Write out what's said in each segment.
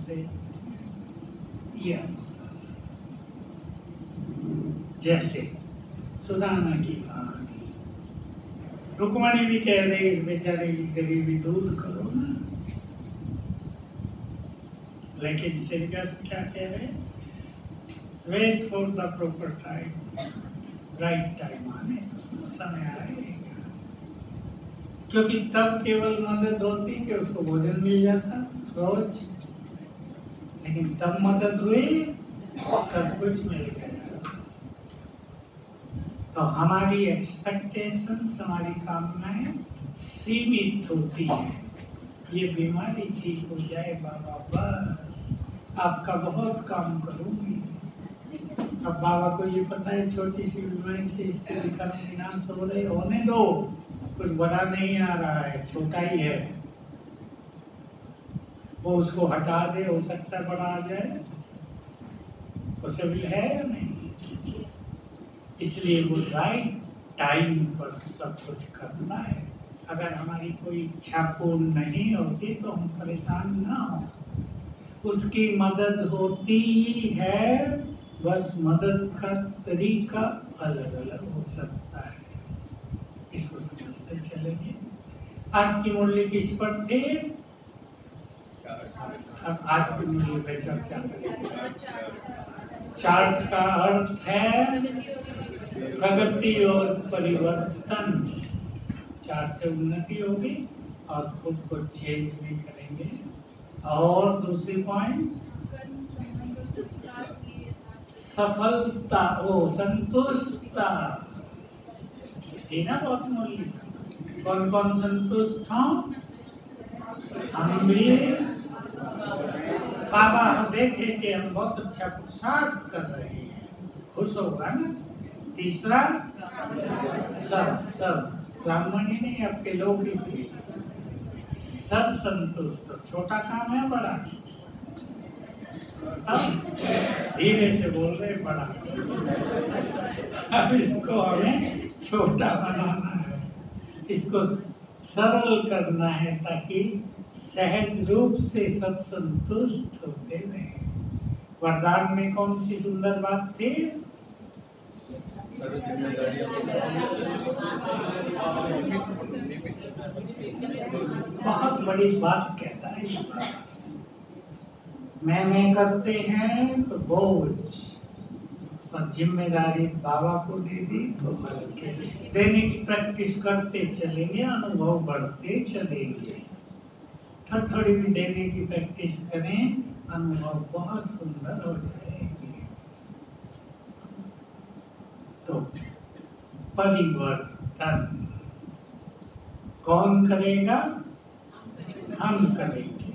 से ये जैसे सुदामा की कहानी, रुक्मणी भी कह रही इस बेचारे की गरीबी दूर करो ना, लेकिन श्री कृष्ण क्या कह रहे हैं? Wait for the proper time, right time आने तो समय आएगा, क्योंकि तब केवल मदद होती कि उसको भोजन मिल जाता रोज, लेकिन तब मदद हुई सब कुछ मिल गया। तो हमारी एक्सपेक्टेशंस, हमारी कामनाएं सीमित होती हैं। ये बीमारी ठीक हो जाए बाबा, बस आपका बहुत काम करूंगी। अब बाबा को ये पता है छोटी सी बीमारी से स्थिति का विनाश हो रहे, होने दो, कुछ बड़ा नहीं आ रहा है, छोटा ही है, वो उसको हटा दे, हो सकता है बड़ा आ जाए, पॉसिबल है या नहीं? इसलिए वो राइट टाइम पर सब कुछ करना है। अगर हमारी कोई इच्छा पूर्ण नहीं होती तो हम परेशान ना हो, उसकी मदद होती ही है, बस मदद का तरीका अलग अलग हो सकता है, इसको समझते चलेंगे। आज की मुरली किस पर थी? अब आज की मुरली पे चर्चा करेंगे। चार्ट का अर्थ है प्रगति और परिवर्तन। चार्ट से उन्नति होगी और खुद को चेंज भी करेंगे। और दूसरी पॉइंट सफलता, वो संतुष्टता थी ना बहुत मूल्य। कौन कौन संतुष्ट हो? हम भी। बाबा देखे कि हम बहुत अच्छा पुरुषार्थ कर रहे हैं, खुश होगा ना। तीसरा सब ब्राह्मण ही नहीं, आपके लोग ही सब संतुष्ट। छोटा काम है बड़ा? धीरे से बोल रहे बड़ा। अब इसको हमें छोटा बनाना है, इसको सरल करना है ताकि सहज रूप से सब संतुष्ट होते रहे। वरदान में कौन सी सुंदर बात थी? बहुत बड़ी बात कहता है ये बात। मैं करते हैं तो बोझ और जिम्मेदारी बाबा को दे दी तो हल्के। देने की प्रैक्टिस करते चलेंगे, अनुभव बढ़ते चलेंगे। थोड़ी भी देने की प्रैक्टिस करें, अनुभव बहुत सुंदर हो जाएंगे। तो परिवर्तन कौन करेगा? हम करेंगे।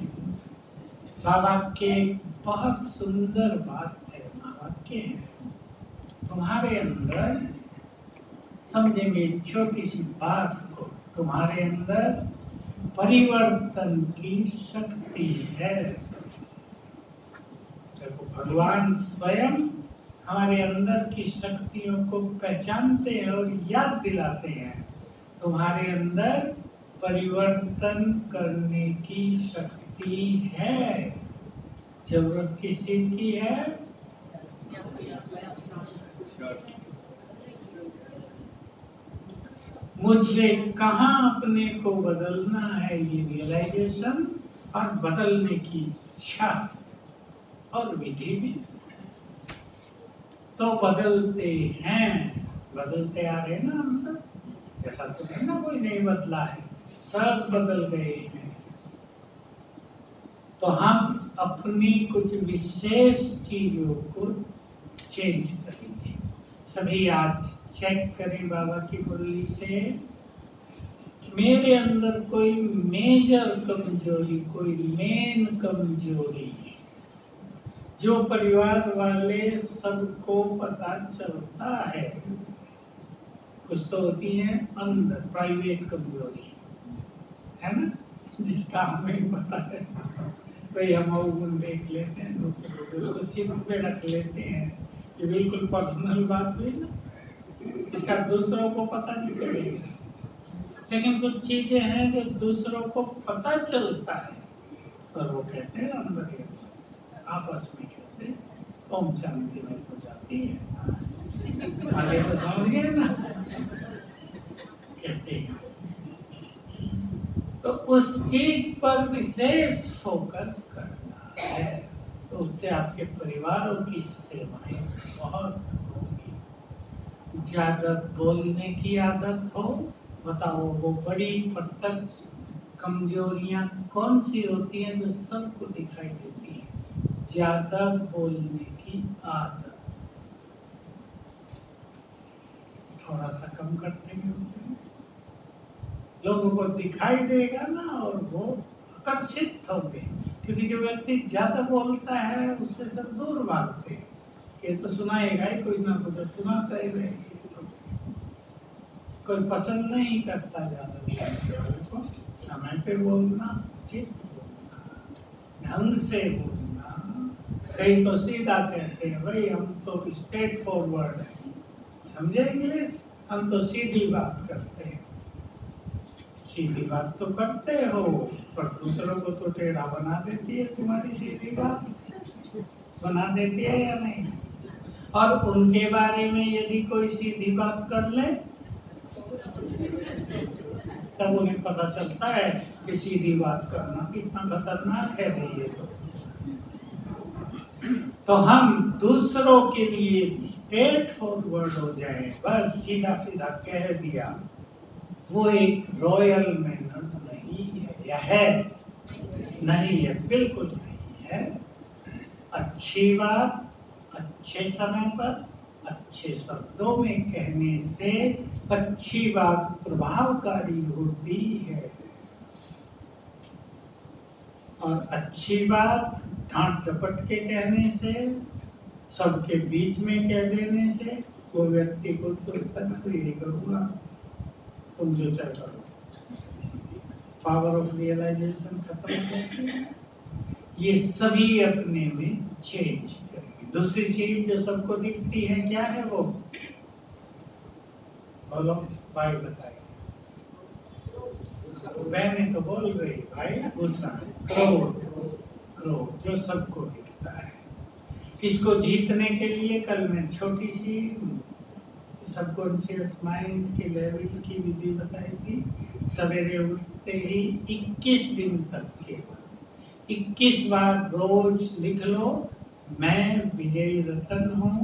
बाबा के बहुत सुंदर बात है, महावाक्य है। तुम्हारे अंदर, समझेंगे ছোटी सी बात को, तुम्हारे अंदर परिवर्तन की शक्ति है। देखो भगवान स्वयं हमारे अंदर की शक्तियों को पहचानते हैं और याद दिलाते हैं। तुम्हारे अंदर परिवर्तन करने की शक्ति है। जरूरत किस चीज की है? मुझे कहाँ अपने को बदलना है, ये रियलाइजेशन और बदलने की इच्छा और विधि भी। तो बदलते हैं, बदलते आ रहे हैं ना हम सब। ऐसा तो नहीं ना कोई नहीं बदला है, सब बदल गए हैं। तो हम अपनी कुछ विशेष चीजों को चेंज करेंगे। सभी आज चेक करें बाबा की मुरली से, मेरे अंदर कोई मेजर कमजोरी, कोई मेन कमजोरी जो परिवार वाले सबको पता चलता है, कुछ तो होती है अंदर प्राइवेट कमजोरी, है ना, जिसका हमें पता है। भाई हम गुण देख लेते हैं दूसरों को, उसको चित्त में रख लेते हैं। ये बिल्कुल पर्सनल बात हुई ना, इसका दूसरों को पता नहीं चलेगा। लेकिन कुछ चीजें हैं जो दूसरों को पता चलता है और वो कहते हैं अंदर। ओम शांति में तो जाती है। आगे तो समझ गए ना, कहते हैं। तो उस चीज पर विशेष फोकस करना है, तो उससे आपके परिवारों की सेवाएं बहुत होगी। ज्यादा बोलने की आदत हो, बताओ वो बड़ी प्रत्यक्ष कमजोरियां कौन सी होती हैं जो सबको दिखाई देती है? ज्यादा बोलने की आदत। थोड़ा सा कम कर देंगे उसे, लोगों को दिखाई देगा ना, और वो आकर्षित होंगे। क्योंकि जो व्यक्ति ज्यादा बोलता है उससे सब दूर भागते हैं। ये तो सुनाएगा ही, कुछ ना कुछ सुनाता ही रहेगा। कोई पसंद नहीं करता ज्यादा बोलने वाले को। समय पे बोलना, उचित बोलना, ढंग से बोलना। कई तो सीधा कहते हैं, भाई हम तो स्ट्रेट फॉरवर्ड है, समझे इंग्लिश, हम तो सीधी बात करते हैं। सीधी बात तो करते हो, पर दूसरों को तो टेढ़ा बना देती है तुम्हारी सीधी बात। बना देती है या नहीं? और उनके बारे में यदि कोई सीधी बात कर ले, तब उन्हें पता चलता है कि सीधी बात करना कितना खतरनाक है भाई। ये तो हम दूसरों के लिए स्ट्रेट फॉरवर्ड हो जाए, बस सीधा सीधा कह दिया, वो एक रॉयल मैनर नहीं है, या है? नहीं है, बिल्कुल नहीं है। अच्छी बात अच्छे समय पर अच्छे शब्दों में कहने से अच्छी बात प्रभावकारी होती है, और अच्छी बात डांट डपट के कहने से, सबके बीच में कह देने से, वो व्यक्ति को सोचता मैं तो यही करूंगा, तुम जो चाहे करो। पावर ऑफ रियलाइजेशन खत्म हो जाती है। ये सभी अपने में चेंज करेंगे। दूसरी चीज जो सबको दिखती है क्या है वो? बोलो भाई, बताइए। बहनें तो बोल रही, भाई गुस्सा, क्रोध। क्रोध जो सबको दिखता है। इसको जीतने के लिए कल मैं छोटी सी सबकॉन्शियस माइंड के लेवल की विधि बताई थी। सवेरे उठते ही 21 दिन तक केवल 21 बार रोज लिख लो, मैं विजयी रतन हूँ,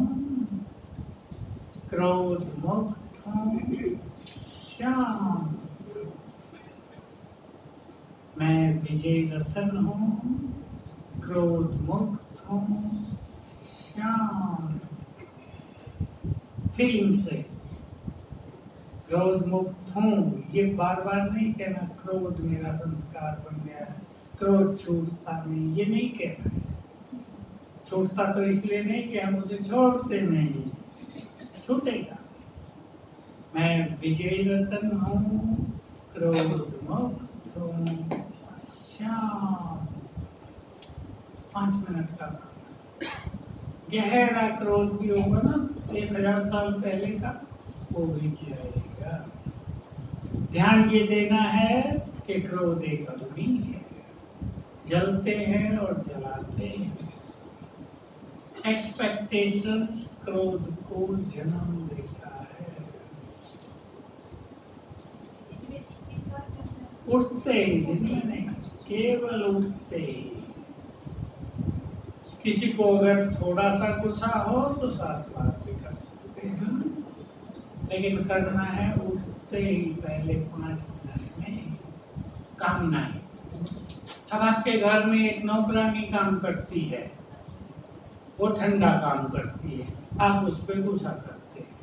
क्रोध मुक्त हूँ, शांत। मैं विजयी रतन हूँ, क्रोध मुक्त हूँ, शांत। फिल्म से क्रोध मुक्त हूँ, ये बार बार नहीं कहना क्रोध मेरा संस्कार बन गया है, क्रोध छूटता नहीं, ये नहीं कहना है। छूटता तो इसलिए नहीं कि हम उसे छोड़ते नहीं, छूटेगा। मैं विजयी रतन हूँ, क्रोध मुक्त हूँ, शांत। 5 मिनट का गहरा क्रोध भी होगा ना 1000 साल पहले का, वो भी जाएगा। ध्यान ये देना है कि क्रोध एक अग्नि है, जलते हैं और जलाते हैं। एक्सपेक्टेशंस क्रोध को जन्म देता है। उठते ही, दिन में नहीं, केवल उठते ही। किसी को अगर थोड़ा सा गुस्सा हो तो 7 बार भी कर सकते हैं, लेकिन करना है उठते ही पहले 5 मिनट में। काम नहीं। अब आपके घर में एक नौकरानी काम करती है, वो ठंडा काम करती है, आप उस पर गुस्सा करते हैं,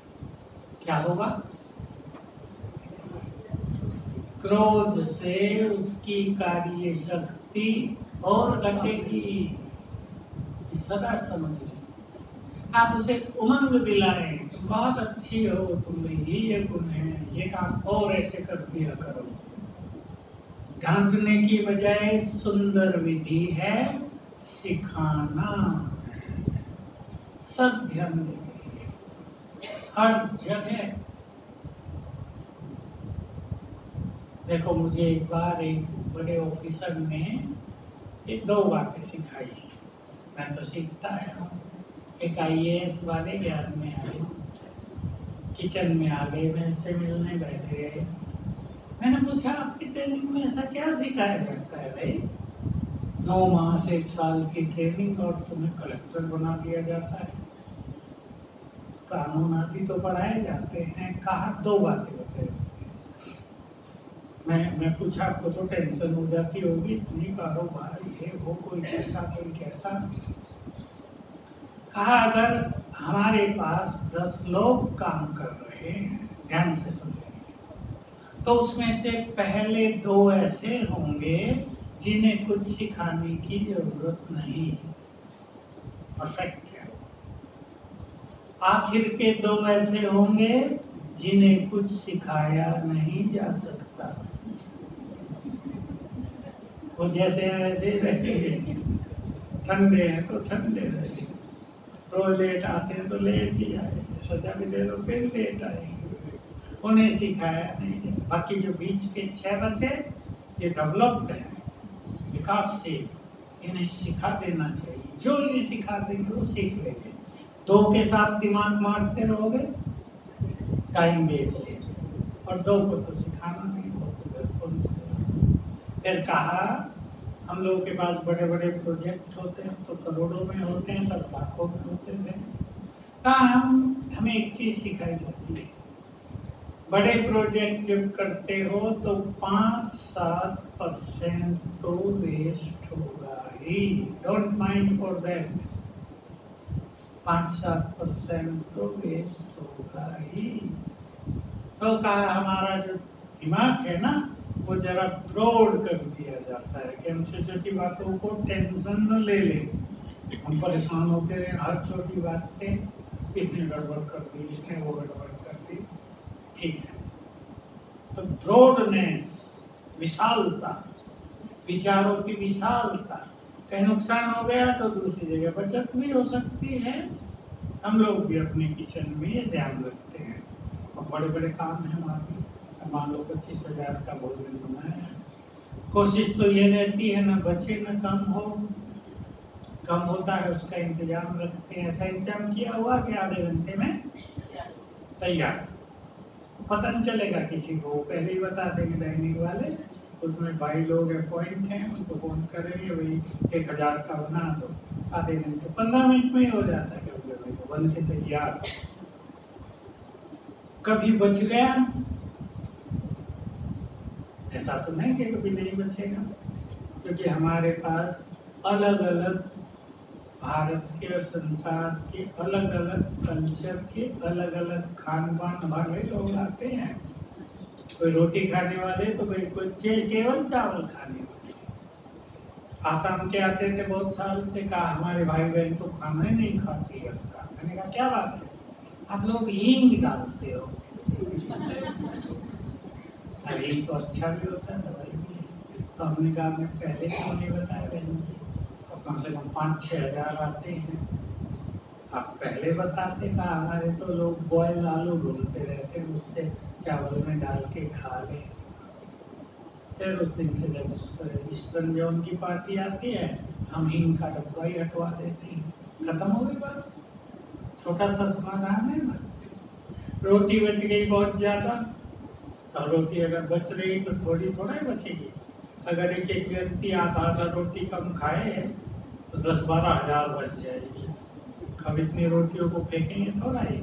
क्या होगा? क्रोध से उसकी कार्य शक्ति और घटेगी। सदा समझ आप उसे उमंग दिलाएं, तुम बहुत अच्छी हो, तुम्हें ये गुण है, ये काम और ऐसे कर दिया करो। डांटने की बजाय सुंदर विधि है सिखाना। सब ध्यान देंगे हर जगह। देखो, मुझे एक बार एक बड़े ऑफिसर ने 2 बातें सिखाई। मैं तो सीखता है। एक IAS वाले याद में आए, किचन में आ गए, मेरे से मिलने बैठे गए। मैंने पूछा आपकी ट्रेनिंग में ऐसा क्या सिखाया जाता है भाई? 9 माह से 1 साल की ट्रेनिंग और तुम्हें कलेक्टर बना दिया जाता है, कानून आदि तो पढ़ाए जाते हैं। कहा 2 बातें बताए उसने। मैं पूछा आपको तो टेंशन हो जाती होगी, इतनी कारोबार ये वो, कोई कैसा कोई कैसा। कहा अगर हमारे पास 10 लोग काम कर रहे हैं, ध्यान से सुनिए, तो उसमें से पहले 2 ऐसे होंगे जिन्हें कुछ सिखाने की जरूरत नहीं, परफेक्ट है। आखिर के 2 ऐसे होंगे जिन्हें कुछ सिखाया नहीं जा सकता, वो जैसे वैसे रहेंगे। ठंडे हैं तो ठंडे रहेंगे, रोज लेट आते हैं तो लेट ही आएंगे, सजा भी दे दो फिर लेट आएंगे, उन्हें सिखाया नहीं जाए। बाकी जो बीच के 6 बचे ये डेवलप्ड है, विकासशील, इन्हें सिखा देना चाहिए। जो इन्हें सिखा देंगे वो सीख लेंगे। 2 के साथ दिमाग मारते रहोगे, टाइम वेस्ट, और 2 को तो सिखाना नहीं, बहुत रेस्पॉन्सिबल। फिर कहा हम लोगों के पास बड़े बड़े प्रोजेक्ट होते हैं तो करोड़ों में होते हैं, तब लाखों में होते थे। कहा हमें एक चीज सिखाई जाती है, बड़े प्रोजेक्ट जब करते हो तो 5-7% तो वेस्ट होगा ही, डोंट माइंड फॉर दैट। 5-7% तो वेस्ट होगा ही। तो कहा हमारा जो दिमाग है ना, वो जरा ब्रॉड कर दिया जाता है कि हम छोटी छोटी बातों को टेंशन न ले लें। हम परेशान होते रहे हर छोटी बात पे, इसने गड़बड़ कर दी, इसने वो गड़बड़ कर दी, ठीक है। तो ब्रॉडनेस, विशालता, विचारों की विशालता, कहीं नुकसान हो गया तो दूसरी जगह बचत भी हो सकती है। हम लोग भी अपने किचन में ये ध्यान रखते हैं। और बड़े बड़े काम है हमारे, मान लो 25,000 का भोजन बनाया, कोशिश तो ये रहती है ना बचे न कम हो, कम होता है उसका इंतजाम रखते हैं। ऐसा इंतजाम किया हुआ कि आधे घंटे में तैयार, पता नहीं चलेगा किसी को, पहले ही बता देंगे डाइनिंग वाले, उसमें 22 लोग अपॉइंट हैं, उनको फोन करेंगे, वही 1000 का बना दो, आधे घंटे 15 मिनट में ही हो जाता है, बन के तैयार। कभी बच गया, ऐसा तो नहीं कि कभी नहीं बचेगा, क्योंकि हमारे पास अलग अलग भारत के और संसार के अलग अलग कल्चर के अलग अलग खान पान वाले लोग आते हैं। कोई रोटी खाने वाले तो कोई केवल चावल खाने वाले। आसाम के आते थे बहुत साल से, कहा हमारे भाई बहन तो खाना ही नहीं खाती है का। मैंने कहा क्या बात है, आप लोग हींग डालते हो। अरे तो अच्छा भी होता है, दवाई भी है। तो हमने कहा आपने पहले क्यों नहीं बताया बहन जी, और कम से कम 5-6 हजार आते हैं, आप पहले बताते। कहा हमारे तो लोग बॉयल आलू ढूंढते रहते हैं, उससे चावल में डाल के खा ले। फिर उस दिन से जब ईस्टर्न जोन की पार्टी आती है, हम हींग का डब्बा ही हटवा देते हैं, खत्म हो गई बात। छोटा सा समाधान है ना। रोटी बच गई बहुत ज्यादा, और रोटी अगर बच रही तो थोड़ी थोड़ा ही बचेगी। अगर एक एक व्यक्ति आधा रोटी कम खाए तो 10-12 हजार बच जाएगी। अब इतनी रोटियों को फेंकेंगे थोड़ा ही,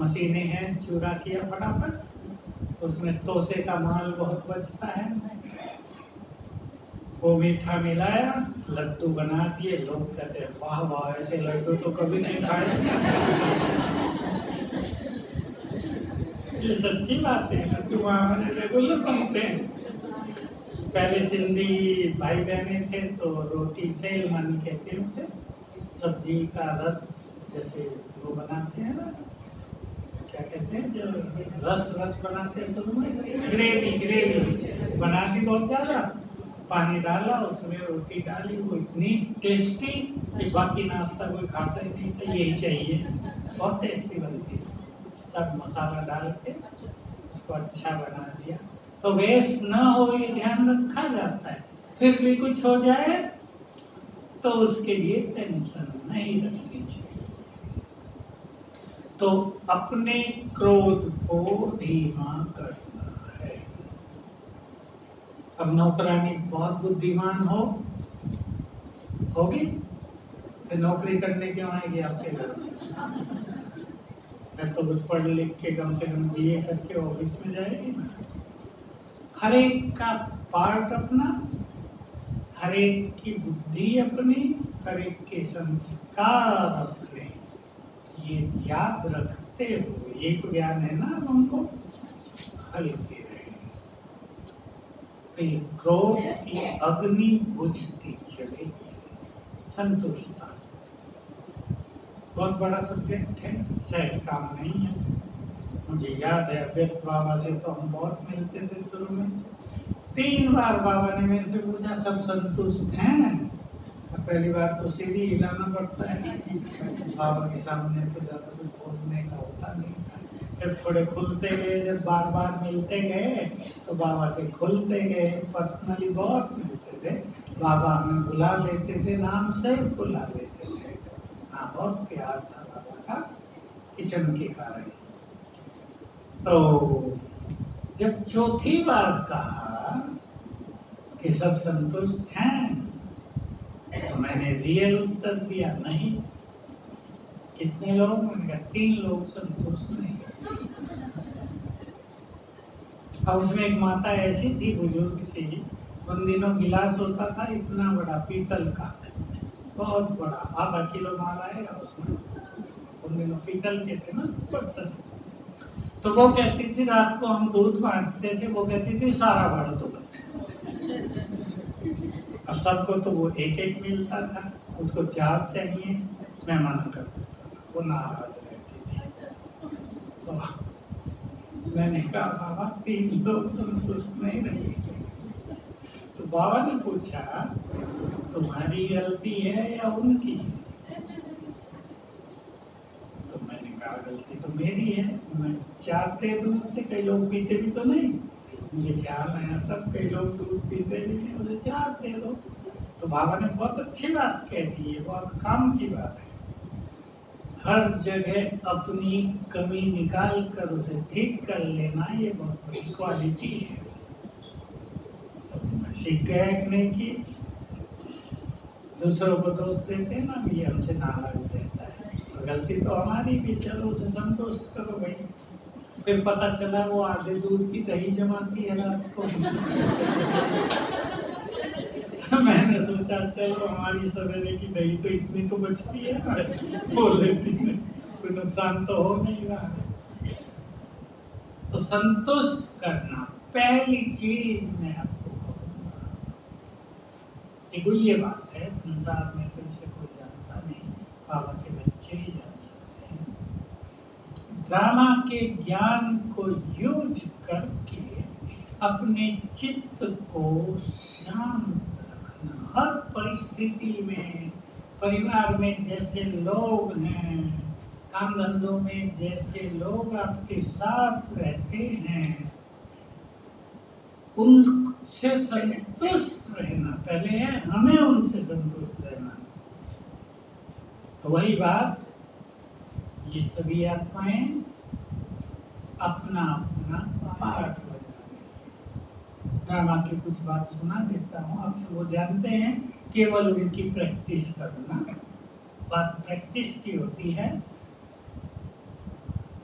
मशीनें हैं, चूरा किया फटाफट, उसमें तोसे का माल बहुत बचता है, वो मीठा मिलाया, लड्डू बना दिए। लोग कहते हैं वाह वाह, ऐसे लड्डू तो कभी नहीं खाए। ये सच्ची बात है, लड्डू हमारे रेगुलर बनते हैं। पहले सिंधी भाई बहने थे तो रोटी सेल मानी कहते हैं उसे, सब्जी का रस, जैसे वो बनाते हैं ना, क्या कहते हैं जो रस बनाते हैं, सब में ग्रेवी बना दी बहुत ज्यादा, पानी डाला, उसमें रोटी डाली, वो इतनी टेस्टी कि बाकी नाश्ता कोई खाता ही नहीं था, यही चाहिए। बहुत टेस्टी बनती है, सब मसाला डाल के उसको अच्छा बना दिया। तो वेस्ट ना हो ये ध्यान रखा जाता है। फिर भी कुछ हो जाए तो उसके लिए टेंशन नहीं रखनी चाहिए। तो अपने क्रोध को धीमा करना है। अब नौकरानी बहुत बुद्धिमान होगी तो नौकरी करने क्यों आएगी आपके घर में? फिर तो कुछ पढ़ लिख के कम से कम बीए करके ऑफिस में जाएगी ना। हर एक का पार्ट अपना, हर एक की बुद्धि अपनी, हर एक के संस्कार अपने, ये याद रखते हुए, ये तो ज्ञान है ना, अब हमको हल्के रहे तो ये क्रोध की अग्नि बुझती चलेगी। संतुष्टता बहुत बड़ा सब्जेक्ट है, सहज काम नहीं है। मुझे याद है अव्यक्त बाबा से तो हम बहुत मिलते थे शुरू में। 3 बार बाबा ने मेरे से पूछा सब संतुष्ट हैं? पहली बार तो सीढ़ी हिलाना पड़ता है, बाबा के सामने तो ज्यादा कुछ बोलने का होता नहीं था। फिर थोड़े खुलते गए, जब बार बार मिलते गए तो बाबा से खुलते गए। पर्सनली बहुत मिलते थे, बाबा हमें बुला लेते थे, नाम से बुला लेते थे। हाँ, बहुत प्यार था बाबा का किचन के कारण। तो जब चौथी बार कहा कि सब संतुष्ट हैं, तो मैंने रियल उत्तर दिया नहीं। कितने लोग? मैंने कहा 3 लोग संतुष्ट नहीं। और उसमें एक माता ऐसी थी बुजुर्ग सी, उन दिनों गिलास होता था इतना बड़ा पीतल का, बहुत बड़ा, आधा किलो माल आएगा उसमें। उन दिनों पीतल के थे ना बर्तन। तो वो कहती थी, रात को हम दूध बांटते थे, वो कहती थी सारा भर दो। अब सबको तो वो एक एक मिलता था, उसको 4 चाहिए। मैं मना करता था, वो नाराज रहती थी। तो मैंने कहा बाबा 3 लोग संतुष्ट नहीं रहे। तो बाबा ने पूछा तुम्हारी गलती है या उनकी है? तो मैंने कहा गलती तो मेरी है, मैं 4 दे दूं उससे, कई लोग पीते भी तो नहीं। मुझे ख्याल आया तब कई लोग दूध पीते भी नहीं, मुझे 4 दे दो। तो बाबा ने बहुत अच्छी बात कह दी है, बहुत काम की बात है। हर जगह अपनी कमी निकाल कर उसे ठीक कर लेना, ये बहुत बड़ी क्वालिटी है। तो मैं सीख गया एक नई चीज। दूसरों को दोष देते ना, ये हमसे नाराज रहता है, तो गलती तो हमारी भी, चलो उसे संतुष्ट करो भाई। फिर पता चला वो आधे दूध की दही जमाती है रात को। मैंने सोचा चलो हमारी सवेरे की दही तो इतनी तो बचती है ना, बोल लेती है, कोई नुकसान तो हो नहीं रहा। तो संतुष्ट करना पहली चीज मैं आपको कहूंगा। ये बात है, संसार में तो इसे कोई जानता नहीं, बाबा के बच्चे ही जान सकते हैं। ड्रामा के ज्ञान को यूज करके अपने चित्त को शांत रखना। हर परिस्थिति में, परिवार में जैसे लोग हैं, काम धंधों में जैसे लोग आपके साथ रहते हैं, उनसे संतुष्ट रहना पहले है, हमें उनसे संतुष्ट रहना। तो वही बात, ये सभी आत्माएं अपना अपना पार्ट ड्रामा की कुछ बात सुना देता हूँ आपसे, वो जानते हैं, केवल उनकी प्रैक्टिस करना। बात प्रैक्टिस की होती है।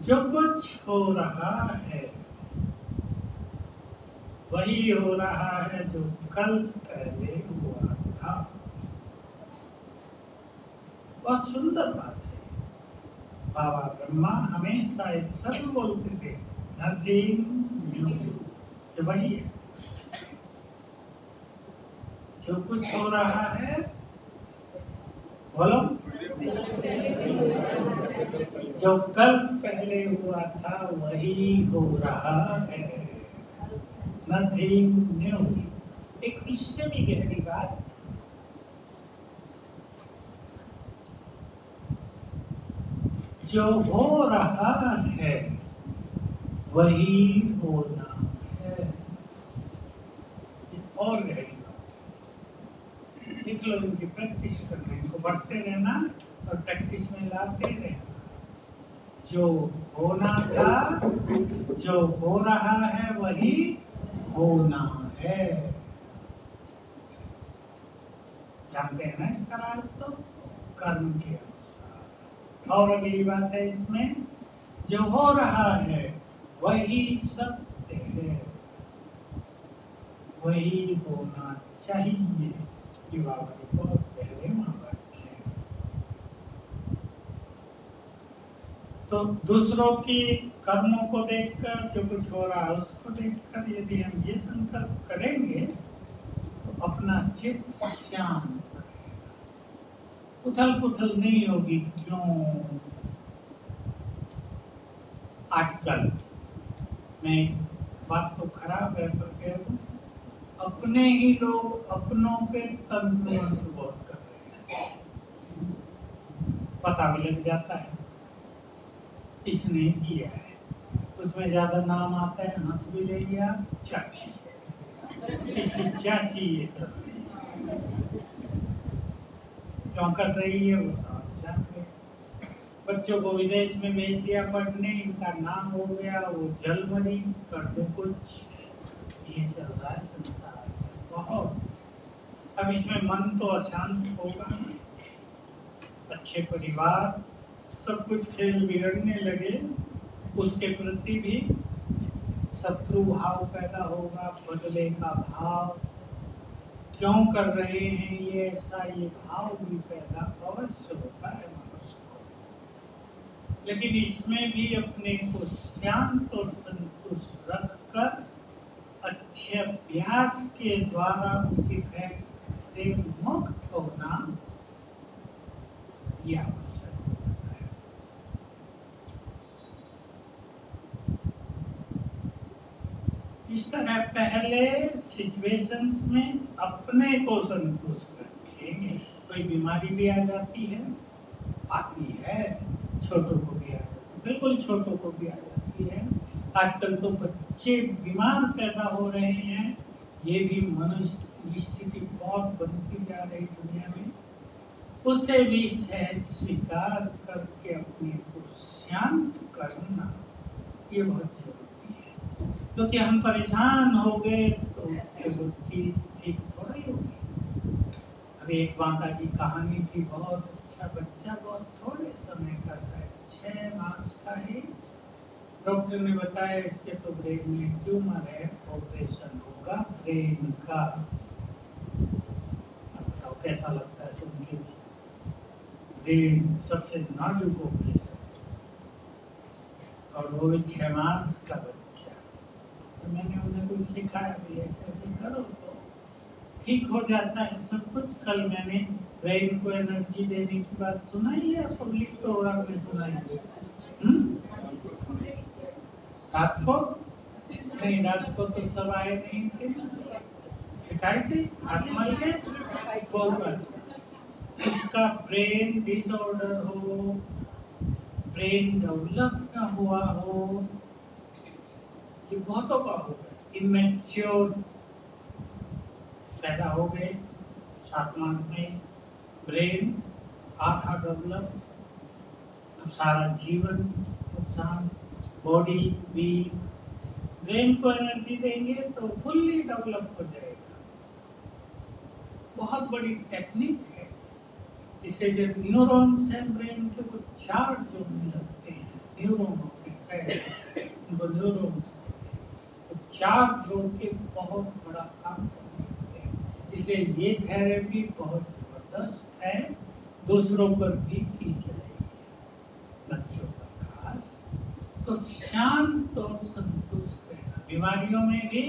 जो कुछ हो रहा है वही हो रहा है जो कल पहले हुआ था। बहुत सुंदर बात है। बाबा ब्रह्मा हमेशा एक शब्द बोलते थे, नथिंग न्यू, ये वही है। जो कुछ हो रहा है, बोलो, जो कल पहले हुआ था वही हो रहा है, नथिंग न्यू। एक इससे भी गहरी बात, जो हो रहा है वही होना है। और गहरी बात देख लो, इनकी प्रैक्टिस करना, इनको बढ़ते रहना और प्रैक्टिस में लाते रहना। जो होना था, जो हो रहा है वही होना है। जानते हैं ना इसका राज? तो कर्म के अनुसार। और अगली बात है इसमें, जो हो रहा है वही सत्य है, वही होना चाहिए। ये बाबा के बहुत पहले महावाक्य है। तो दूसरों की कर्मों को देखकर, जो कुछ हो रहा है उसको देखकर यदि हम ये संकल्प करेंगे तो अपना चित्त शांत रहेगा, उथल पुथल नहीं होगी। क्यों? आजकल मैं, बात तो खराब है पर कह दूं, अपने ही लोग अपनों पे तंत्र मंत्र बहुत कर रहे हैं। पता भी लग जाता है इसने किया है, उसमें ज्यादा नाम आता है, हंस भी ले लिया, चाची, इसकी चाची ये कर रही है। क्यों कर रही है वो सब जानते हैं। बच्चों को विदेश में भेज दिया पढ़ने, इनका नाम हो गया, वो जल मरी, कर दो कुछ। ये चल रहा है संसार में बहुत। अब इसमें मन तो अशांत होगा। अच्छे परिवार, सब कुछ खेल बिगड़ने लगे, उसके प्रति भी शत्रु भाव पैदा होगा, बदले का भाव। क्यों कर रहे हैं ये ऐसा, ये भाव भी पैदा अवश्य होता है मनुष्य को। लेकिन इसमें भी अपने को शांत और संतुष्ट रखकर अच्छे अभ्यास के द्वारा उसी फैक्ट से मुक्त होना ये आवश्यक होता है। इस तरह पहले सिचुएशंस में अपने को संतुष्ट रखेंगे। कोई बीमारी भी आ जाती है, आती है, छोटों को भी आ जाती है, बिल्कुल छोटों को भी आ जाती है। आजकल तो बच्चे बीमार पैदा हो रहे हैं, ये भी मनुष्य की स्थिति बहुत बनती जा रही दुनिया में। उसे भी सहज स्वीकार करके अपने को शांत करना ये बहुत जरूरी है। क्योंकि हम परेशान हो गए तो उससे वो चीज ठीक थोड़ी होगी। अभी एक माता की कहानी थी, बहुत अच्छा बच्चा, बहुत थोड़े समय का था, 6 मास का ही। डॉक्टर ने बताया इसके तो ब्रेन में ट्यूमर है, ऑपरेशन होगा ब्रेन का। अब बताओ कैसा लगता है सुन के? ब्रेन सबसे नाजुक ऑपरेशन, और वो भी 6 मास का बच्चा। तो मैंने उन्हें कुछ सिखाया भी, ऐसे ऐसे करो तो ठीक हो जाता है सब कुछ। कल मैंने ब्रेन को एनर्जी देने की बात सुनाई है, पब्लिक प्रोग्राम में सुनाई है। रात को नहीं, रात को तो सब आए नहीं थे, सिखाई थी आत्मा के बोलकर। उसका ब्रेन डिसऑर्डर हो, ब्रेन डेवलप न हुआ हो, ये बहुतों का हो गया। इमेच्योर पैदा हो गए 7 मास में, ब्रेन आधा डेवलप, अब सारा जीवन नुकसान, बॉडी वीक। ब्रेन को एनर्जी देंगे तो फुल्ली डेवलप हो जाएगा। बहुत बड़ी टेक्निक है। इसे जो न्यूरॉन्स हैं ब्रेन के, वो चार्ज होने लगते हैं, न्यूरॉनों के सेल, उनको न्यूरॉन्स कहते हैं। तो चार्ज होके बहुत बड़ा काम करने लगते हैं। इसलिए ये थेरेपी बहुत जबरदस्त है, दूसरों पर भी की जाएगी, बच्चों पर खास। तो शांत और संतुष्ट रहना। बीमारियों में भी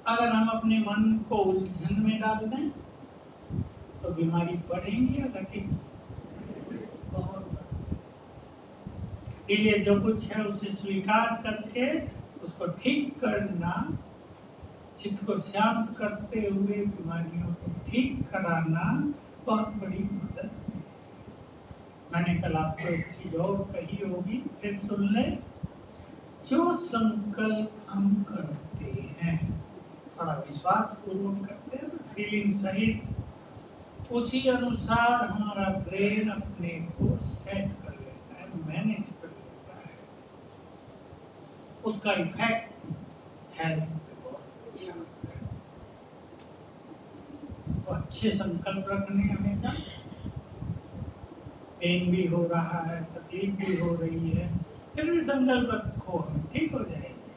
अगर हम अपने मन को उलझन में डाल दें तो बीमारी बढ़ेगी या घटेगी? बहुत। इसलिए जो कुछ है उसे स्वीकार करके उसको ठीक करना, चित्त को शांत करते हुए बीमारियों को ठीक कराना बहुत बड़ी मदद है। मैंने कल आपको एक चीज और कही होगी, फिर सुन ले। जो संकल्प हम करते हैं, थोड़ा विश्वास पूर्वक करते हैं, फीलिंग सहित, उसी अनुसार हमारा ब्रेन अपने को सेट कर लेता है, मैनेज कर लेता है। उसका इफेक्ट हेल्थ पे बहुत अच्छा होता है। तो अच्छे संकल्प रखने हमेशा। पेन भी हो रहा है, तकलीफ भी हो रही है, फिर भी संकल्प रखो, हम ठीक हो जाएंगे,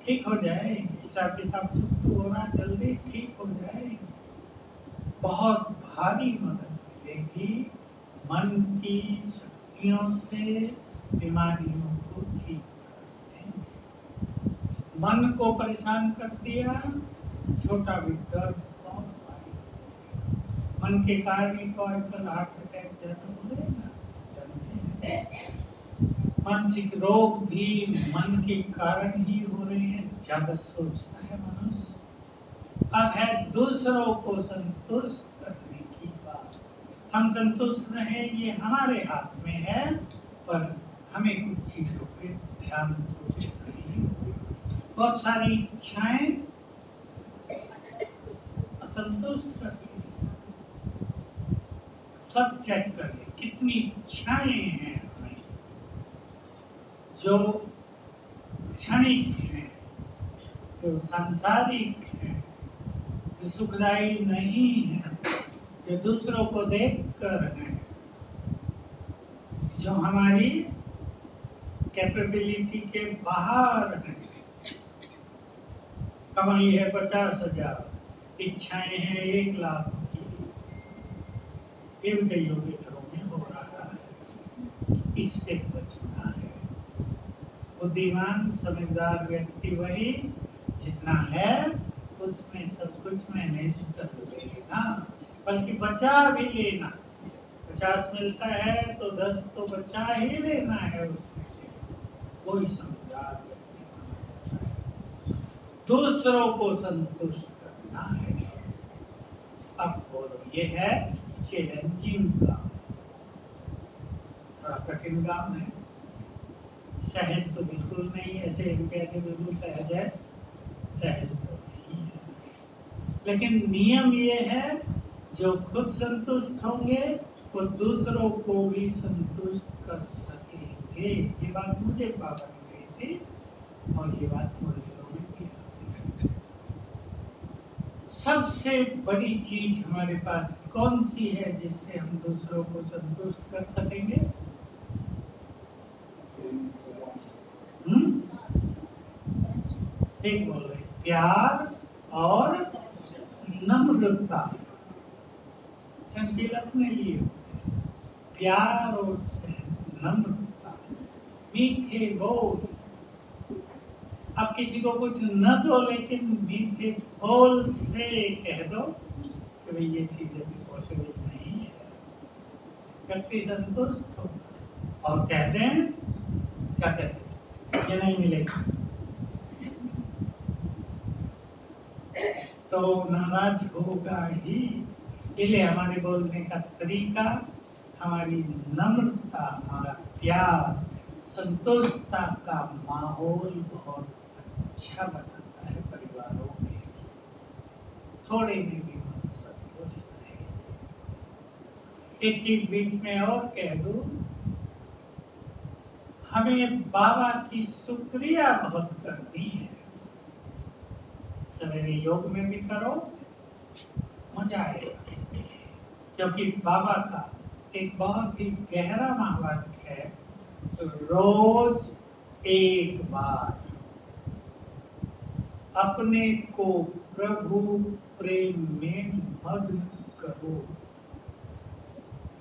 ठीक हो जाएंगे। हिसाब किताब चुप तो हो रहा, जल्दी ठीक हो जाएंगे। बहुत भारी मदद मिलेगी मन की शक्तियों से बीमारियों को ठीक करने में। मन को परेशान कर दिया, छोटा भी दर्द बहुत भारी। मन के कारण ही तो आजकल हार्ट अटैक ज्यादा हो रहे हैं ना, जानते हैं। मानसिक रोग भी मन के कारण ही हो रहे हैं, ज्यादा सोचता है मनुष्य। अब है दूसरों को संतुष्ट करने की बात। हम संतुष्ट रहे ये हमारे हाथ में है, पर हमें कुछ चीजों पे ध्यान नहीं। बहुत सारी इच्छाएं असंतुष्ट कर रही हैं। सब चेक कर ले कितनी इच्छाएं हैं हमें जो क्षणिक हैं, जो सांसारिक हैं, जो सुखदायी नहीं है, जो दूसरों को देखकर है, जो हमारी कैपेबिलिटी के बाहर है। कमाई है 50,000, इच्छाएं हैं 1,00,000 की। ये भी कईयों के घरों में हो रहा है। इससे बचना है। बुद्धिमान समझदार व्यक्ति वही जितना है उसमें सब कुछ मैनेज कर लेना, बल्कि बचा भी लेना। 50 मिलता है तो 10 तो बचा ही लेना है उसमें से। कोई समझदार व्यक्ति माना जाता है। दूसरों को संतुष्ट करना है। अब बोलो, ये है चैलेंजिंग काम, थोड़ा कठिन काम है। सहज तो बिल्कुल नहीं, ऐसे कहते बिल्कुल सहज है, सहज तो नहीं है। लेकिन नियम ये है, जो खुद संतुष्ट होंगे वो दूसरों को भी संतुष्ट कर सकेंगे। ये बात मुझे बाबा ने कही थी और ये बात मुरलियों में भी आती है। सबसे बड़ी चीज हमारे पास कौन सी है जिससे हम दूसरों को संतुष्ट कर सकेंगे? ठीक बोल रहे, प्यार और नम्रता। संकील अपने लिए प्यार और नम्रता, मीठे बोल। अब किसी को कुछ न दो, लेकिन मीठे बोल से कह दो कि भाई ये चीजें भी पॉसिबल नहीं है, व्यक्ति संतुष्ट हो। और कहते हैं, क्या कहते हैं, ये नहीं मिलेगा तो नाराज होगा ही। इसलिए हमारे बोलने का तरीका, हमारी नम्रता, हमारा प्यार, संतुष्टता का माहौल बहुत अच्छा बनाता है परिवारों में। थोड़े में भी हम संतुष्ट रहे। एक चीज बीच में और कह दूं, हमें बाबा की शुक्रिया बहुत करनी है। सवेरे योग में भी करो, मजा आएगा। क्योंकि बाबा का एक बहुत ही गहरा महावाक्य है, रोज एक बार अपने को प्रभु प्रेम में मग्न करो।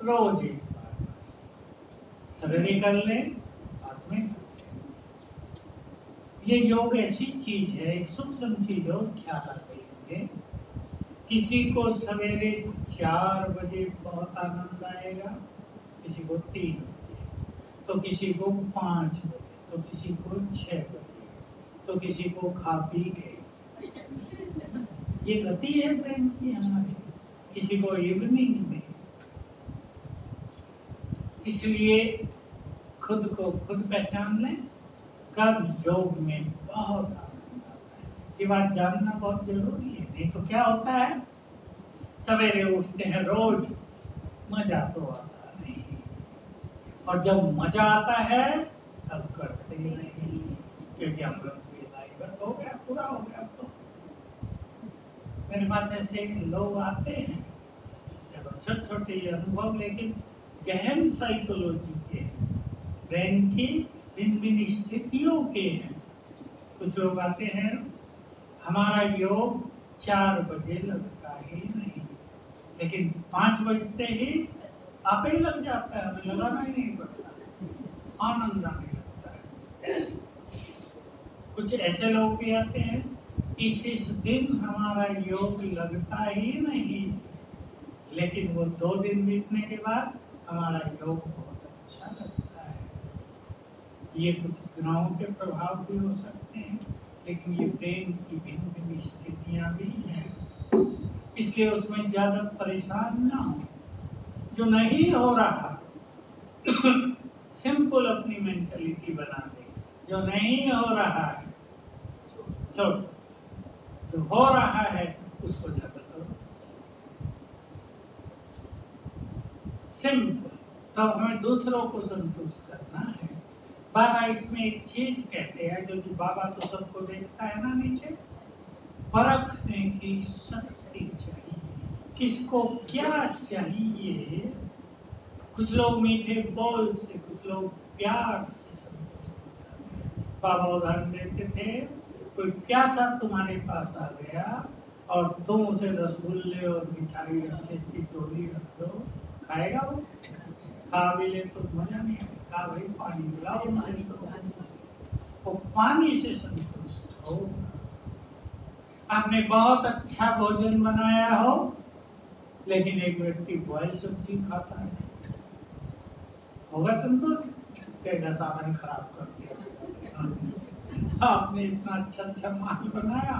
रोज एक बार बस, सवेरे कर ले, बाद में कर ले। ये योग ऐसी चीज है, एक सूक्ष्म चीज हो, ख्याल आ गई। किसी को सवेरे 4 बजे बहुत आनंद आएगा, किसी को 3 बजे, तो किसी को 5 बजे, तो किसी को 6 बजे, तो किसी को खा पी के। ये गति है प्रेम की हमारी। किसी को इवनिंग में। इसलिए खुद को खुद पहचान लें, कब योग में बहुत आनंद आता है। ये बात जानना बहुत जरूरी है, नहीं तो क्या होता है, सवेरे उठते हैं रोज, मजा तो आता नहीं, और जब मजा आता है तब करते नहीं। क्योंकि हम लोग बस हो गया, पूरा हो गया। अब तो मेरे पास ऐसे लोग आते हैं जब छोटे छोटे अनुभव, लेकिन गहन साइकोलॉजी के ब्रेन की भिन्न भिन्न स्थितियों के हैं। कुछ लोग आते हैं, हमारा योग 4 बजे लगता ही नहीं, लेकिन 5 बजते ही आपे ही लग जाता है, हमें लगाना ही नहीं पड़ता, आनंद आने लगता है। कुछ ऐसे लोग भी आते हैं, इस दिन हमारा योग लगता ही नहीं, लेकिन वो 2 दिन बीतने के बाद हमारा योग बहुत अच्छा लगता है। ये कुछ ग्रहों के प्रभाव भी हो सकते हैं, लेकिन ये ब्रेन की भिन्न भिन्न स्थितियां भी हैं, इसलिए उसमें ज्यादा परेशान ना हो। जो नहीं हो रहा सिंपल अपनी मेंटलिटी बना दे, जो नहीं हो रहा है छोड़, जो हो रहा है उसको ज्यादा करो, सिंपल। तब हमें दूसरों को संतुष्ट करना है। बाबा इसमें एक चीज कहते हैं, जो कि बाबा तो सबको देखता है ना नीचे, परखने की शक्ति चाहिए, किसको क्या चाहिए। कुछ लोग मीठे बोल से, कुछ लोग प्यार से संतुष्ट होते हैं। बाबा उदाहरण देते थे, कोई प्यासा तुम्हारे पास आ गया और तुम उसे रसगुल्ले और मिठाई अच्छी अच्छी टोली रख दो, खाएगा वो? खा भी ले तो मजा नहीं आएगा, भाई पानी पिलाओ मुझे, तो वो पानी से संतुष्ट हो। आपने बहुत अच्छा भोजन बनाया हो, लेकिन एक व्यक्ति बॉयल सब्जी खाता है, होगा संतुष्ट? क्या साधन खराब कर दिया, आपने इतना अच्छा अच्छा माल बनाया।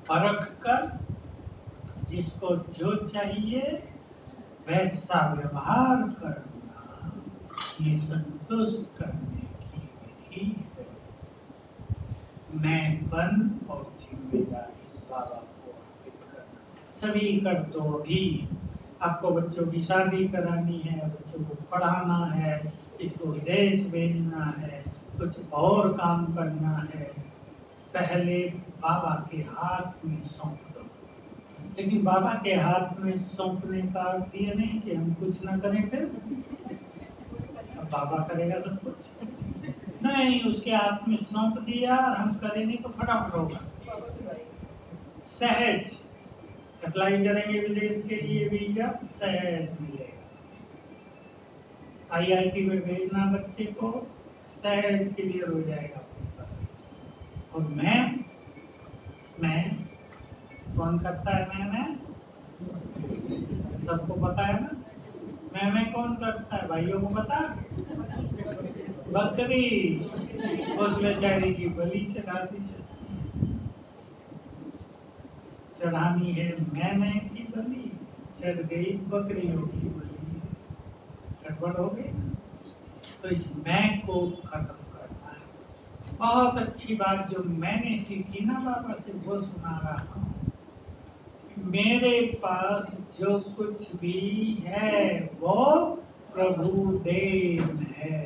परख कर जिसको जो चाहिए वैसा व्यवहार करना, ये संतुष्ट करने की विधि है। मैंपन और जिम्मेदारी बाबा को अर्पित करना। सभी कर दो। भी आपको बच्चों की शादी करानी है, बच्चों को पढ़ाना है, इसको विदेश भेजना है, कुछ और काम करना है, पहले बाबा के हाथ में सौंप दो। लेकिन बाबा के हाथ में सौंपने का अर्थ ये नहीं कि हम कुछ ना करें, फिर अब बाबा करेगा सब कुछ नहीं। उसके हाथ में सौंप दिया और हम करेंगे तो फटाफट होगा, सहज। अप्लाई करेंगे विदेश के लिए वीजा, सहज मिलेगा। IIT में भेजना बच्चे को, सहज क्लियर हो जाएगा। और मैं कौन करता है? मैं सबको पता है ना। मैं कौन करता है? भाइयों को पता? बकरी, उस बेचारी की बलि चढ़ानी है। मैं की बलि चढ़ गई, बकरियों की बलि, गड़बड़ हो गई। तो इस मैं को खत्म करना है। बहुत अच्छी बात जो मैंने सीखी ना बाबा से, वो सुना रहा हूँ। मेरे पास जो कुछ भी है वो प्रभु देन है।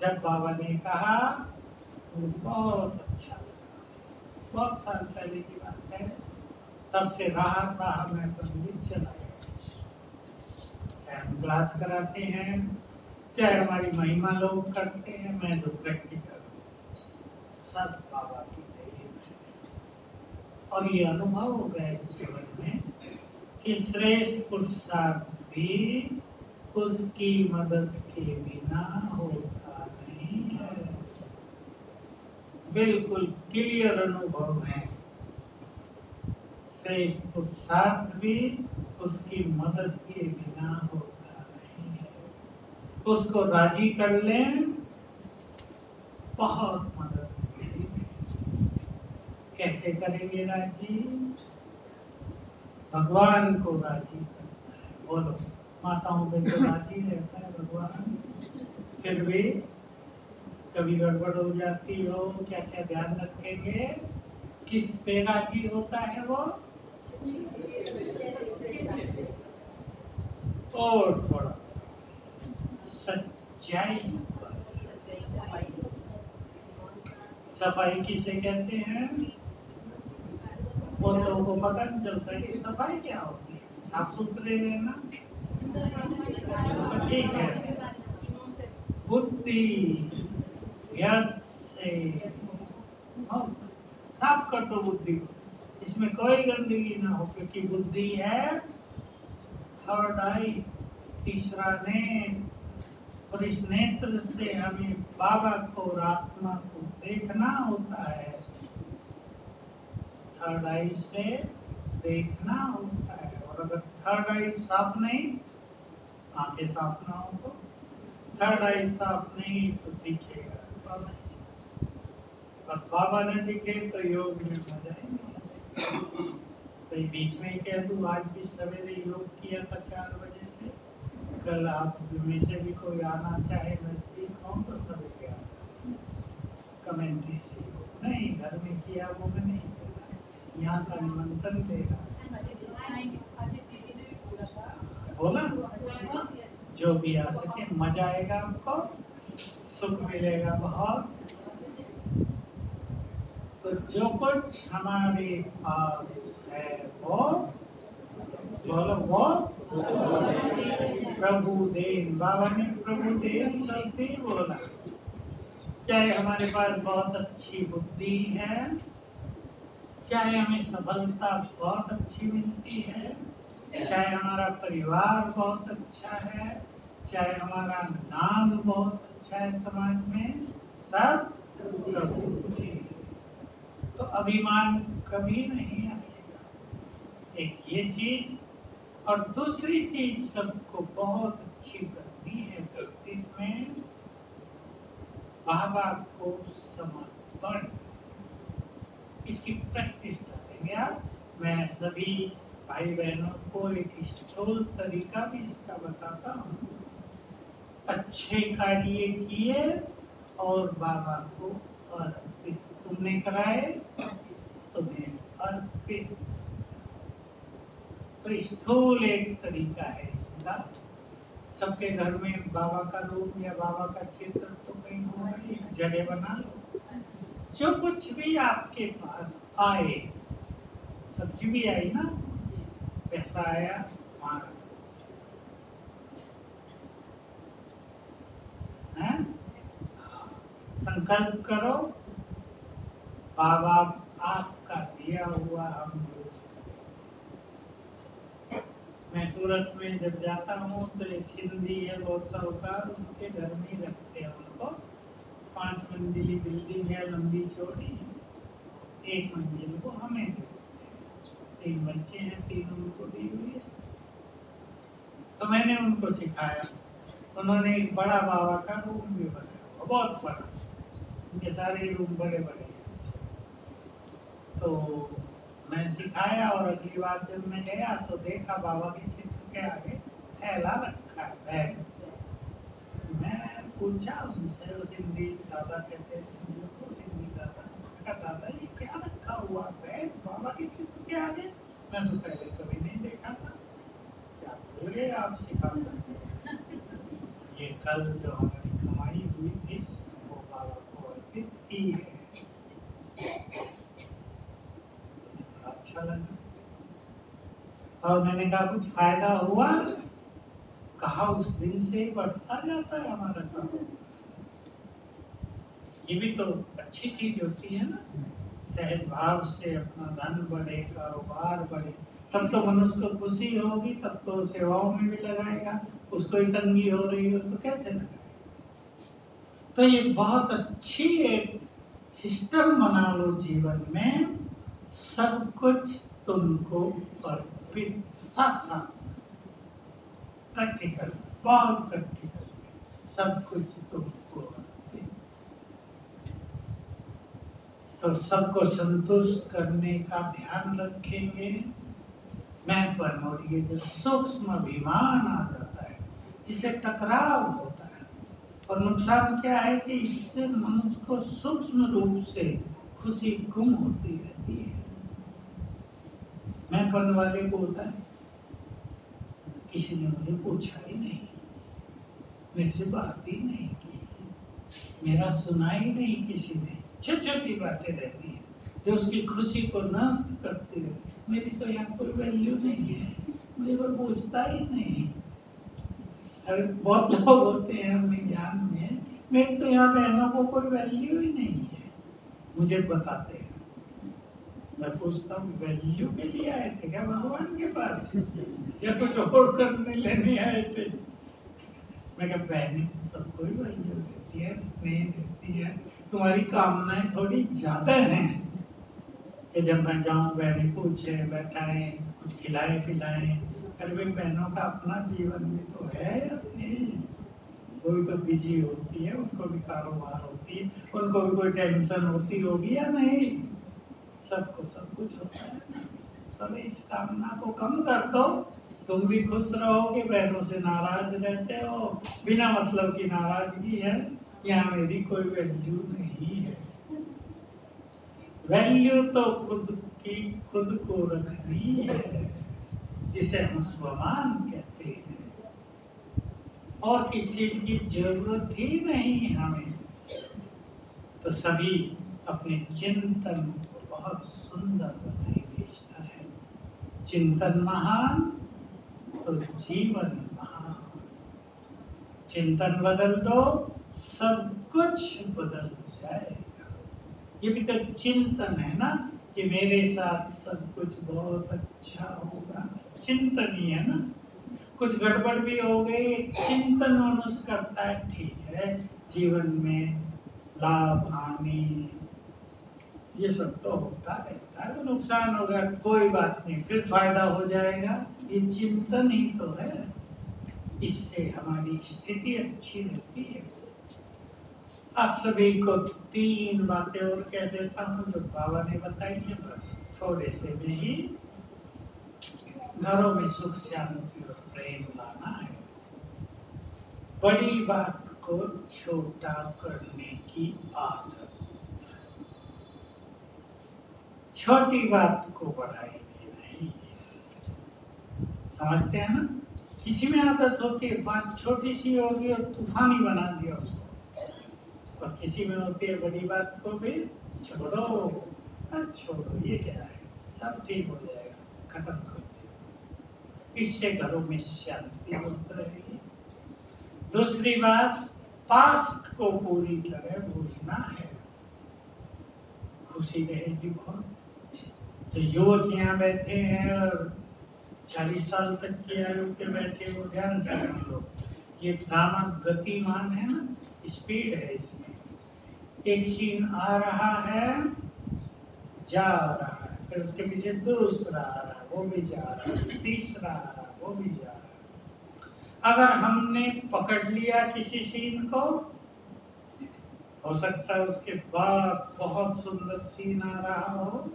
जब बाबा ने कहा तो बहुत अच्छा लगा। बहुत साल पहले की बात है। तब से रहा साहब मैं पंडित चला गया। चाहे हम क्लास कराते हैं, चाहे हमारी महिमा लोग करते हैं, मैं जो प्रैक्टिकल सब बाबा की देन है। और ये अनुभव हो गया इस जीवन में कि श्रेष्ठ पुरुषार्थ भी उसकी मदद के बिना होता नहीं है। बिल्कुल क्लियर अनुभव है। श्रेष्ठ पुरुषार्थ भी उसकी मदद के बिना होता नहीं है। उसको राजी कर लें, बहुत मदद मिलेगी। कैसे करेंगे राजी? भगवान को राजी करना है। बोलो, माताओं पे तो राजी रहता है भगवान, फिर भी कभी गड़बड़ हो जाती हो, क्या क्या ध्यान रखेंगे? किस पे राजी होता है वो? और थोड़ा सच्चे सच्चाई। सफाई किसे कहते हैं? वो लोगों को पता नहीं चलता कि सफाई क्या होती है। साफ सुथरे रहना तो ठीक है। बुद्धि व्यर्थ से साफ कर दो बुद्धि को, इसमें कोई गंदगी ना हो, क्योंकि बुद्धि है थर्ड आई, तीसरा नेत्र, और इस नेत्र से हमें बाबा को और आत्मा को देखना होता है। थर्ड आई से देखना होता है, और अगर थर्ड आई साफ नहीं, आंखें साफ ना हो तो थर्ड आई साफ नहीं तो दिखेगा, और बाबा ने दिखे तो योग में मजा ही नहीं। तो बीच में कह दूं, आज भी सवेरे योग किया था 4 बजे से। कल आप में से भी कोई आना चाहे नजदीक हो तो सवेरे आ जाए। कमेंट्री से नहीं, घर में किया वो मैं नहीं, यहाँ का निमंत्रण दे रहा। बोला जो भी आ सके, मजा आएगा आपको, सुख मिलेगा बहुत। तो जो कुछ हमारे पास है वो बोलो, वो प्रभु देन। बाबा ने प्रभु देन शब्द ही बोला। चाहे हमारे पास बहुत अच्छी बुद्धि है, चाहे हमें सफलता बहुत अच्छी मिलती है, चाहे हमारा परिवार बहुत अच्छा है, चाहे हमारा नाम बहुत अच्छा है समाज में, सब प्रभु देन। तो अभिमान कभी नहीं आएगा। एक ये चीज, और दूसरी चीज सबको बहुत अच्छी करनी है प्रैक्टिस में, बाबा को समर्पण। इसकी प्रैक्टिस करेंगे आप। मैं सभी भाई बहनों को एक स्थूल तरीका भी इसका बताता हूँ। अच्छे कार्य किए और बाबा को अर्पित, तुमने कराए तुम्हें अर्पित। तो स्थूल एक तरीका है इसका। सबके घर में बाबा का रूम या बाबा का चित्र तो कहीं होगा, एक जगह बना लो। जो कुछ भी आपके पास आए, सब्जी भी आई ना, पैसा आया, मार है। संकल्प करो, बाबा आपका दिया हुआ हम यूज करें। मैं सूरत में जब जाता हूँ तो एक सिंधी है बहुत साहूकार, उनके घर में ही रखते हैं उनको। 5 मंजिली बिल्डिंग है, लंबी चौड़ी। 1 मंजिल को हमें देते हैं। 3 बच्चे हैं, 3 उनको दी हुई है। तो मैंने उनको सिखाया। उन्होंने एक बड़ा बाबा का रूम भी बनाया, बहुत बड़ा। उनके सारे रूम बड़े बड़े हैं। तो मैं सिखाया, और अगली बार जब मैं गया तो देखा बाबा के चित्र के आगे थैला रखा है, बैग। मैं पूछा उनसे, वो सिंधी दादा कहते हैं, सिंधी दादा, दादा ये क्या रखा हुआ बैग बाबा के चित्र के आगे? मैं तो पहले कभी नहीं देखा था। क्या भूल गए आप सिखा कर? ये कल जो हमारी कमाई हुई थी वो बाबा को अर्पित की है। अच्छा लगा। और मैंने कहा कुछ फायदा हुआ? कहा उस दिन से ही बढ़ता जाता है हमारा काम। ये भी तो अच्छी चीज होती है ना। सहज भाव से अपना धन बढ़े, कारोबार बढ़े, तब तो मनुष्य को खुशी होगी, तब तो सेवाओं में भी लगाएगा। उसको ही तंगी हो रही हो तो कैसे लगाएगा? तो ये बहुत अच्छी एक सिस्टम बना लो जीवन में, सब कुछ तुमको अर्पित, साथ साथ प्रैक्टिकल, बहुत प्रैक्टिकल, सब कुछ तुमको अर्पित। तो सबको संतुष्ट करने का ध्यान रखेंगे। महत्वपूर्ण, और ये जो सूक्ष्म अभिमान आ जाता है, जिसे टकराव होता है, और नुकसान क्या है कि इससे मनुष्य को सूक्ष्म रूप से खुशी गुम होती रहती है। महत्वपूर्ण वाले को होता है, किसी ने मुझे पूछा ही नहीं, मेरे से बात ही नहीं की, मेरा सुना ही नहीं किसी ने। छोटी छोटी बातें रहती है जो उसकी खुशी को नष्ट करती रहती। मेरी तो यहाँ कोई वैल्यू नहीं है, मुझे कोई पूछता ही नहीं। अरे बहुत लोग होते हैं अपने ज्ञान में, मेरी तो यहाँ बहनों को कोई वैल्यू ही नहीं है, मुझे बताते हैं। मैं पूछता हूँ वैल्यू के लिए आए थे क्या भगवान के पास, या कुछ और करने लेने आए थे? मैं कहा बहनें सबको ही वैल्यू देती है, स्नेह देती है, तुम्हारी कामनाएं थोड़ी ज्यादा हैं कि जब मैं जाऊं बहनें पूछे बैठाएं कुछ खिलाए पिलाएं। अरे भाई बहनों का अपना जीवन भी तो है अपने, वो भी तो बिजी होती है, उनको भी कारोबार होती है, उनको भी कोई टेंशन होती होगी या नहीं? सबको सब कुछ होता है। थोड़ी इस कामना को कम कर दो, तुम भी खुश रहोगे। बहनों से नाराज रहते हो, बिना मतलब की नाराजगी है, यहाँ मेरी कोई वैल्यू नहीं है। वैल्यू तो खुद की खुद को रखनी है, जिसे हम स्वमान कहते हैं। और किस चीज की जरूरत ही नहीं हमें। तो सभी अपने चिंतन को बहुत सुंदर बनाएंगे इस तरह। चिंतन महान तो जीवन महान। चिंतन बदल दो, सब कुछ बदल जाएगा। ये भी तो चिंतन है ना, कि मेरे साथ सब कुछ बहुत अच्छा होगा, चिंतन ही है ना। कुछ गड़बड़ भी हो गई, चिंतन मनुष्य करता है, ठीक है, जीवन में लाभ हानि ये सब तो होता रहता है, तो नुकसान होगा कोई बात नहीं, फिर फायदा हो जाएगा, ये चिंतन ही तो है। इससे हमारी स्थिति अच्छी रहती है। आप सभी को 3 बातें और कह देता हूँ जो बाबा ने बताई है, बस थोड़े से में ही घरों में सुख शांति और प्रेम लाना है। बड़ी बात को छोटा करने की आदत, छोटी बात को बढ़ाएंगे नहीं। समझते हैं ना? किसी में आदत होती है बात छोटी सी होगी और तूफानी बना दिया उसको, और किसी में होती है बड़ी बात को भी छोड़ो, छोड़ो ये क्या है, सब ठीक हो जाएगा, खत्म कर दो। इससे घरों में शांति होती रहेगी। दूसरी बात, पास्ट को पूरी तरह भूलना है, खुशी रहेगी बहुत। तो युवक यहाँ बैठे हैं और 40 साल तक की आयु के बैठे, वो ध्यान से सुन लो। ये ड्रामा गतिमान है ना, स्पीड है इसमें। एक सीन आ रहा है, जा रहा है, फिर उसके पीछे दूसरा आ रहा है, वो भी जा रहा है, तीसरा आ रहा है, वो भी जा रहा है। अगर हमने पकड़ लिया किसी सीन को, हो सकता है उसके बाद बहुत सुंदर सीन आ रहा हो,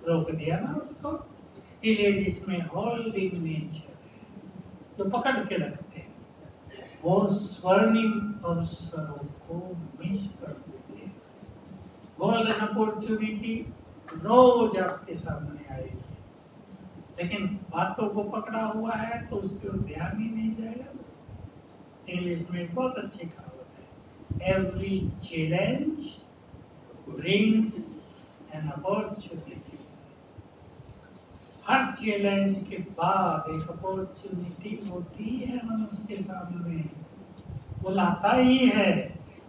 रोक दिया ना उसको। इसलिए जिसमें होल्डिंग नेचर है, जो पकड़ के रखते हैं, वो स्वर्णिम अवसरों को मिस कर देते हैं। गोल्डन अपॉर्चुनिटी रोज आपके सामने आएगी, लेकिन बातों को पकड़ा हुआ है तो उसके ओर ध्यान ही नहीं जाएगा। इंग्लिश में बहुत अच्छी कहावत है, every challenge brings an opportunity. Her challenge के बाद एक अपॉर्चुनिटी होती है मनुष्य के सामने, वो लाता ही है।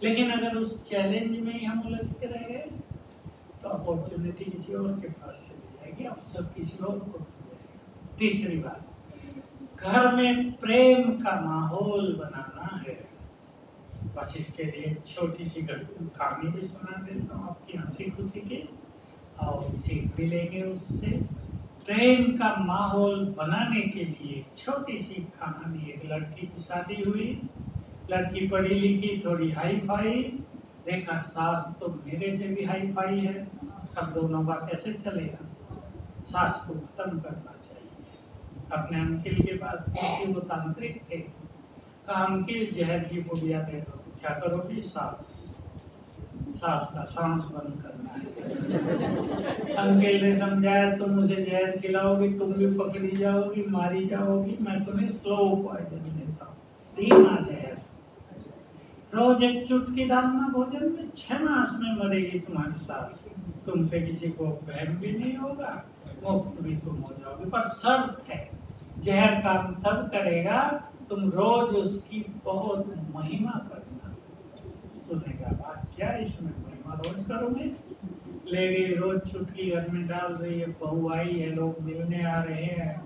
लेकिन अगर उस चैलेंज में ही हम उलझ के रह गए तो अपॉर्चुनिटी किसी और के पास चली जाएगी, अवसर किसी और को मिल जाएगा। तीसरी बात, घर में प्रेम का माहौल बनाना है। बस इसके लिए छोटी सी कहानी भी सुना देता हूँ आपकी हंसी खुशी की, और सीख भी लेंगे उससे। प्रेम का माहौल बनाने के लिए छोटी सी कहानी, एक लड़की की शादी हुई, लड़की पढ़ी लिखी, थोड़ी हाई फाई, देखा सास तो मेरे से भी हाई फाई है, अब दोनों का कैसे चलेगा, सास को खत्म करना चाहिए। अपने अंकिल के पास पहुंची, वो तांत्रिक थे, कहा अंकिल जहर की पुड़िया दे दो। क्या करोगी? सास का सांस बंद करना है। अंकिल ने समझाया, तुम मुझे जहर खिलाओगी, तुम भी पकड़ी जाओगी, मारी जाओगी, मैं तुम्हें स्लो पॉइजन देता हूँ, धीमा जहर, रोज एक चुटकी डालना भोजन में, 6 मास में मरेगी तुम्हारी सास, तुम पे किसी को बहम भी नहीं होगा, मुफ्त भी तुम हो जाओगे। पर शर्त है, जहर काम तब करेगा तुम रोज उसकी बहुत महिमा करना। तुमने कहा क्या इसमें महिमा रोज करोगे? ले गई, रोज चुटकी घर में डाल रही है, बहू आई है, लोग मिलने आ रहे हैं,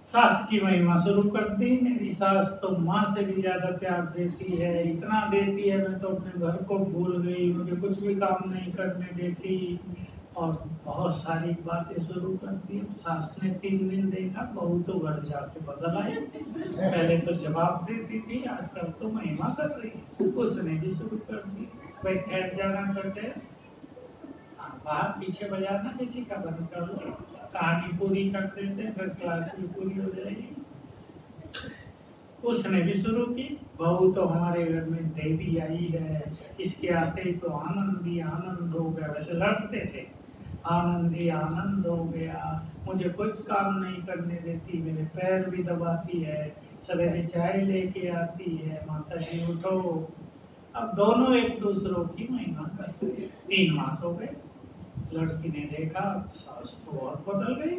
सास की महिमा शुरू कर दी। मेरी सास तो माँ से भी ज्यादा प्यार देती है, इतना देती है मैं तो अपने घर को भूल गई, मुझे कुछ भी काम नहीं करने देती, और बहुत सारी बातें शुरू कर दी। सास ने 3 दिन देखा, बहू तो घर जाके बदल आई, पहले तो जवाब देती थी, आजकल तो महिमा कर रही। उसने भी शुरू कर दी, भाई ठहर जाना करते, बाहर पीछे बजाना किसी का बंद कर लो, कहानी पूरी कर देते, फिर क्लास भी पूरी हो जाएगी। उसने भी शुरू की, बहू तो हमारे घर में देवी आई है, इसके आते ही तो आनंद ही आनंद हो गया। वैसे लड़ते थे, आनंद ही आनंद हो गया, मुझे कुछ काम नहीं करने देती, मेरे पैर भी दबाती है, सवेरे चाय लेके आती है, माता जी उठो। अब दोनों एक दूसरों की महिमा करते हैं। 3 मास हो गए, लड़की ने देखा सास तो और बदल गई,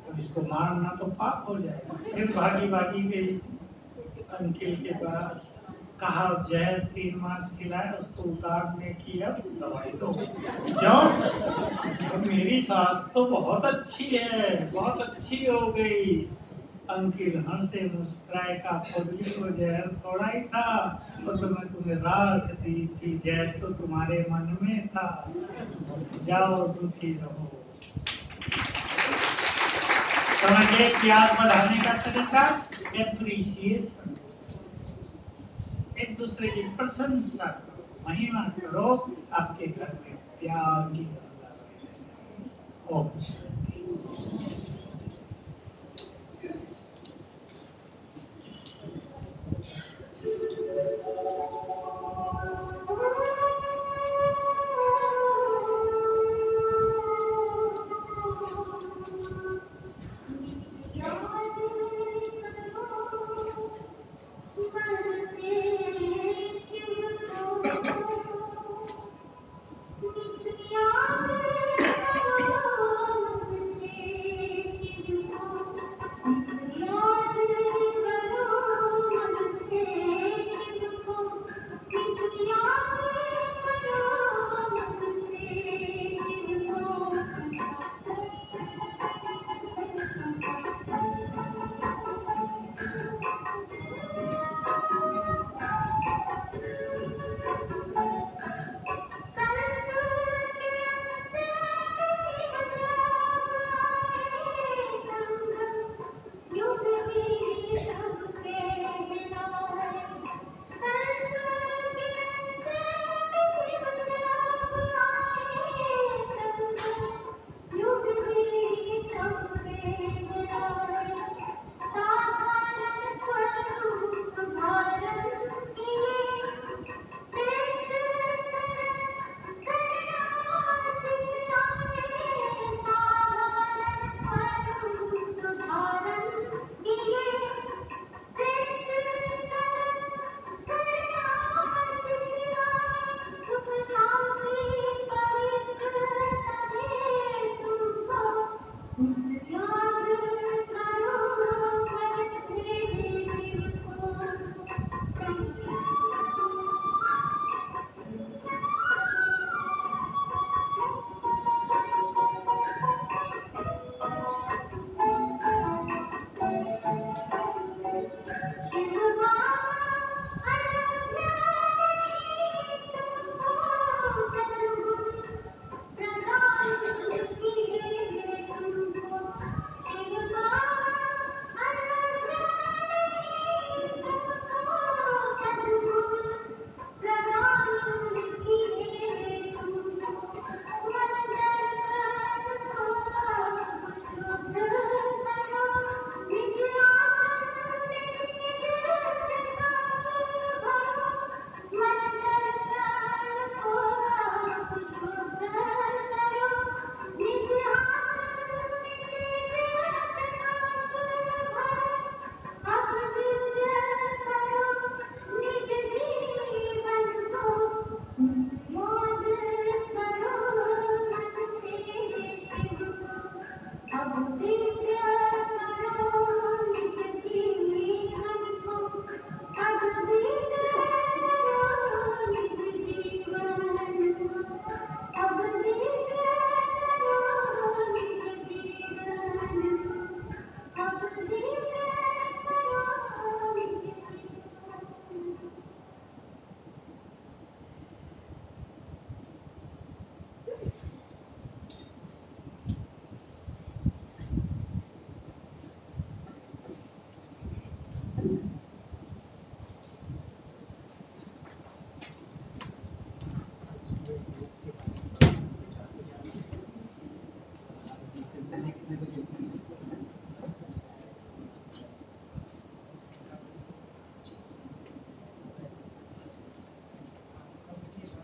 अब इसको मारना तो पाप हो जाएगा। फिर भागी भागी गई अंकिल के पास, कहा जहर 3 मास खिलाया, उसको उतारने की अब दवाई दो। क्यों? तो मेरी सास तो बहुत अच्छी है, बहुत अच्छी हो गई। अंकिल हंसे मुस्कुराए, का फौजी को जहर थोड़ा ही था, तो मैं तुम्हें राख दी थी, जहर तो तुम्हारे मन में था, जाओ सुखी रहो। समझिए प्यार बढ़ाने का तरीका, एप्रिसिएशन, एक दूसरे की प्रशंसा करो, महिमा करो, आपके घर में प्यार की गंगा बहेगी। ओम शांति।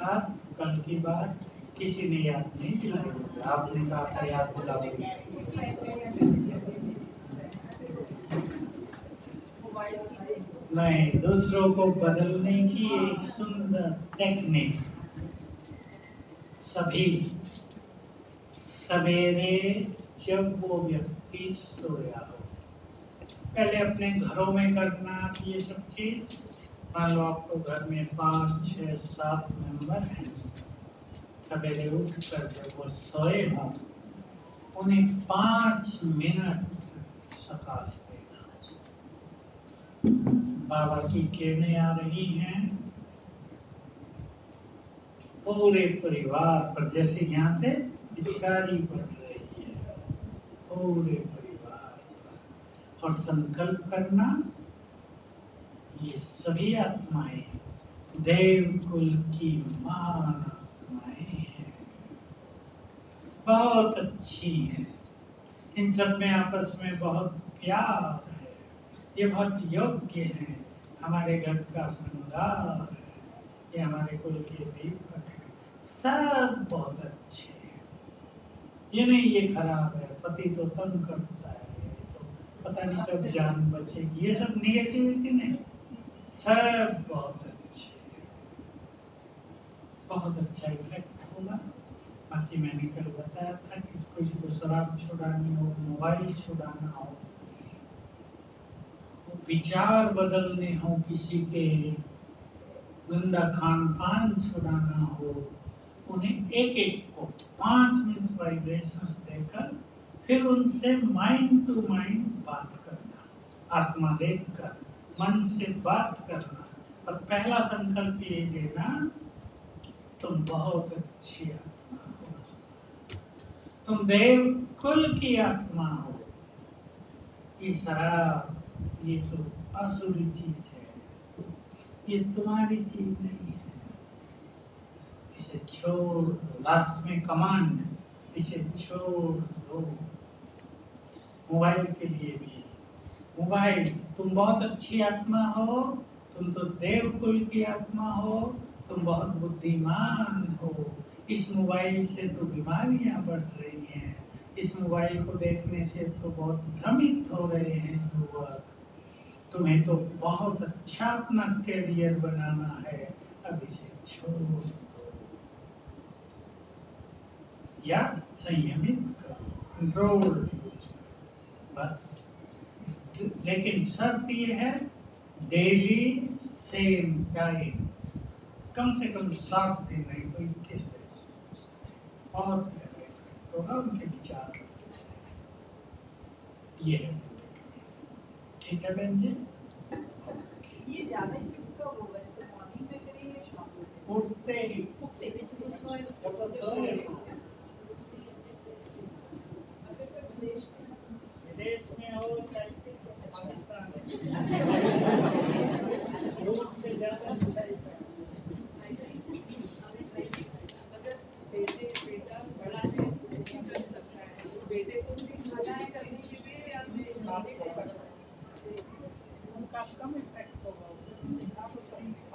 आप कल की बात किसी ने याद नहीं दिलाई, आपने कहा था याद दिलाओगे। नहीं, दूसरों को बदलने की एक सुंदर टेक्निक। सभी सवेरे जब वो व्यक्ति सोया हो, पहले अपने घरों में करना ये सब चीज। मान लो आपको घर में 5, 6, 7 मेंबर हैं, सवेरे उठ कर जब वो सोए हों, उन्हें 5 मिनट सकाश देना। बाबा की किरणें आ रही हैं पूरे परिवार पर, जैसे यहाँ से पिचकारी पड़ रही है पूरे परिवार पर। और संकल्प करना, ये सभी आत्माएं देव कुल की महान आत्माएं हैं, बहुत अच्छी हैं। इन सब में आपस में बहुत प्यार है, ये बहुत योग्य हैं, हमारे घर का श्रृंगार है, ये हमारे कुल के दीपक है, सब बहुत अच्छे हैं। ये नहीं ये खराब है, पति तो तंग करता है, तो पता नहीं कब जान बचेगी, ये सब निगेटिविटी नहीं, सब बहुत अच्छे हैं। बहुत अच्छा इफेक्ट होगा। बाकी मैंने कल बताया था कि किसी को शराब छुड़ानी हो, मोबाइल छुड़ाना हो, विचार बदलने हो, किसी के गंदा खान पान छुड़ाना हो, उन्हें एक एक को 5 मिनट वाइब्रेशंस देकर फिर उनसे माइंड टू माइंड बात करना, आत्मा देखकर मन से बात करना। और पहला संकल्प ये लेना, तुम बहुत अच्छी आत्मा हो, तुम देव कुल की आत्मा हो। ये शराब, ये तो असुरी चीज है, ये तुम्हारी चीज नहीं है, इसे छोड़ दो। लास्ट में कमांड, इसे छोड़ दो। मोबाइल के लिए भी, मोबाइल तुम बहुत अच्छी आत्मा हो, तुम तो देव कुल की आत्मा हो, तुम बहुत बुद्धिमान हो। इस मोबाइल से तो बीमारियां बढ़ रही हैं, इस मोबाइल को देखने से तो बहुत भ्रमित हो रहे हैं युवक। तुम्हें तो बहुत अच्छा अपना कैरियर बनाना है, अब इसे छोड़ दो या संयमित करो, कंट्रोल बस। लेकिन शर्त ये है, डेली सेम टाइम, कम से कम 7 दिन, नहीं तो 21 दिन, बहुत होगा उनके विचार। ये है, ठीक है बहन जी। ये ज्यादा इफेक्ट कब होगा, जैसे मॉर्निंग में करें या शाम में? उठते ही उठते ही जब वो सोए